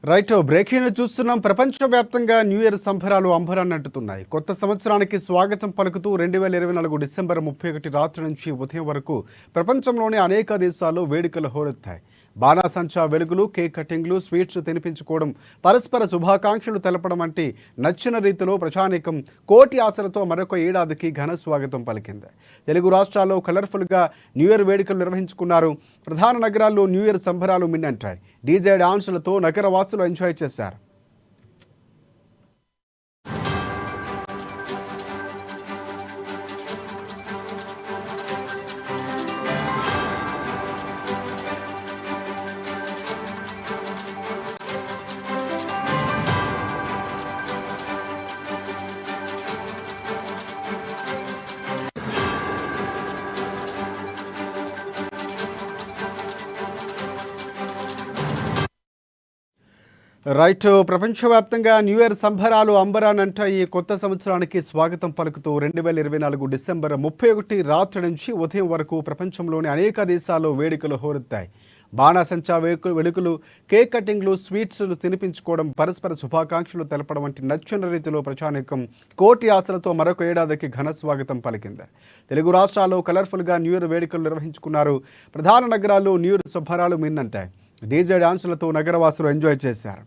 Right breaking చూస్తున్నాం. ప్రపంచవ్యాప్తంగా new year సంబరాలు అంబరాన్ని అంటుతున్నాయి. కొత్త సంవత్సరానికి స్వాగతం పలుకుతూ 2024 డిసెంబర్ 31 రాత్రి నుంచి ఉదయం వరకు ప్రపంచంలోని అనేక దేశాల్లో వేడుకలు హోరెత్తాయి. బాణాసంచా వెలుగులు, కేక్ కటింగ్లు, స్వీట్స్ తినిపించుకోవడం, పరస్పర శుభాకాంక్షలు తెలపడం వంటి నచ్చిన రీతిలో ప్రజానీకం కోటి ఆశలతో మరొక ఏడాదికి ఘన స్వాగతం పలికింది. తెలుగు రాష్ట్రాల్లో కలర్ఫుల్గా న్యూ ఇయర్ వేడుకలు నిర్వహించుకున్నారు. ప్రధాన నగరాల్లో న్యూ ఇయర్ సంబరాలు మిన్నంటాయి. డీజే డాన్సులతో నగరవాసులు ఎంజాయ్ చేశారు. రైట్ ప్రపంచవ్యాప్తంగా న్యూ ఇయర్ సంబరాలు అంబరానంటాయి. కొత్త సంవత్సరానికి స్వాగతం పలుకుతూ 2024 డిసెంబర్ 31 రాత్రి నుంచి ఉదయం వరకు ప్రపంచంలోని అనేక దేశాల్లో వేడుకలు హోరెత్తాయి. బాణాసంచా వెలుగులు, కేక్ కటింగ్లు, స్వీట్స్లు తినిపించుకోవడం, పరస్పర శుభాకాంక్షలు తెలపడం వంటి నచ్చిన రీతిలో ప్రజానీకం కోటి ఆశలతో మరొక ఏడాదికి ఘన స్వాగతం పలికింది. తెలుగు రాష్ట్రాల్లో కలర్ఫుల్గా న్యూ ఇయర్ వేడుకలు నిర్వహించుకున్నారు. ప్రధాన నగరాల్లో న్యూ ఇయర్ సంబరాలు మిన్నంటాయి. డీజే డాన్సులతో నగరవాసులు ఎంజాయ్ చేశారు.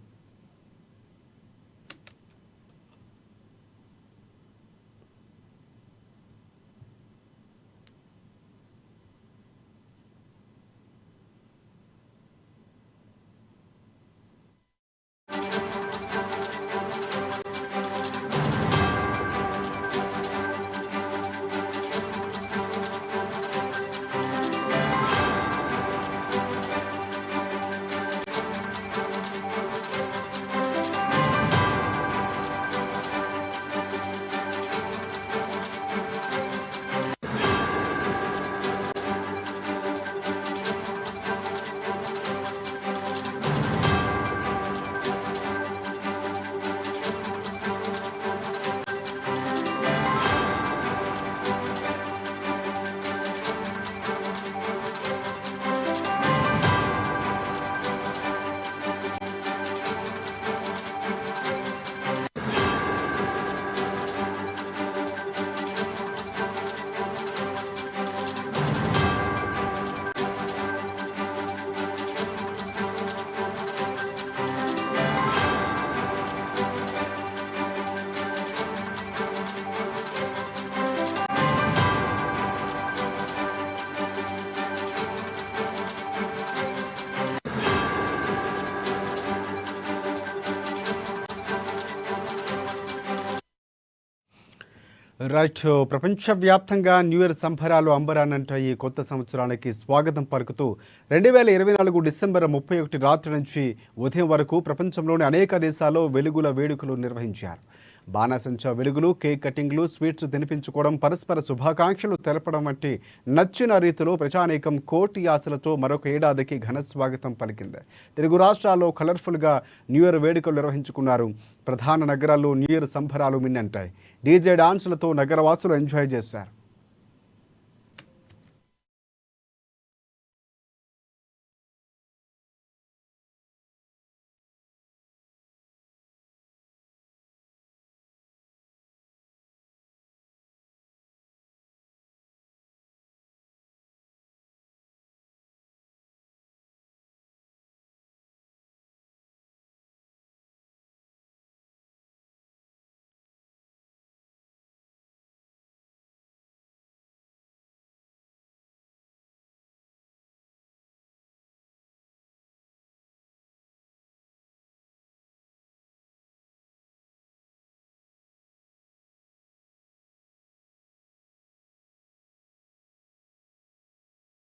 రైట్ ప్రపంచవ్యాప్తంగా న్యూ ఇయర్ సంబరాలు అంబరానంటాయి. కొత్త సంవత్సరానికి స్వాగతం పలుకుతూ 2024 డిసెంబర్ 31 రాత్రి నుంచి ఉదయం వరకు ప్రపంచంలోని అనేక దేశాల్లో వెలుగుల వేడుకలు నిర్వహించారు. బాణాసంచా వెలుగులు, కేక్ కటింగ్లు, స్వీట్స్ తినిపించుకోవడం, పరస్పర శుభాకాంక్షలు తెలపడం వంటి నచ్చిన రీతిలో ప్రజానీకం కోటి ఆశలతో మరొక ఏడాదికి ఘన స్వాగతం పలికింది. తెలుగు రాష్ట్రాల్లో కలర్ఫుల్గా న్యూ ఇయర్ వేడుకలు నిర్వహించుకున్నారు. ప్రధాన నగరాల్లో న్యూ ఇయర్ సంబరాలు మిన్నంటాయి. డీజే డాన్సులతో నగరవాసులు ఎంజాయ్ చేశారు.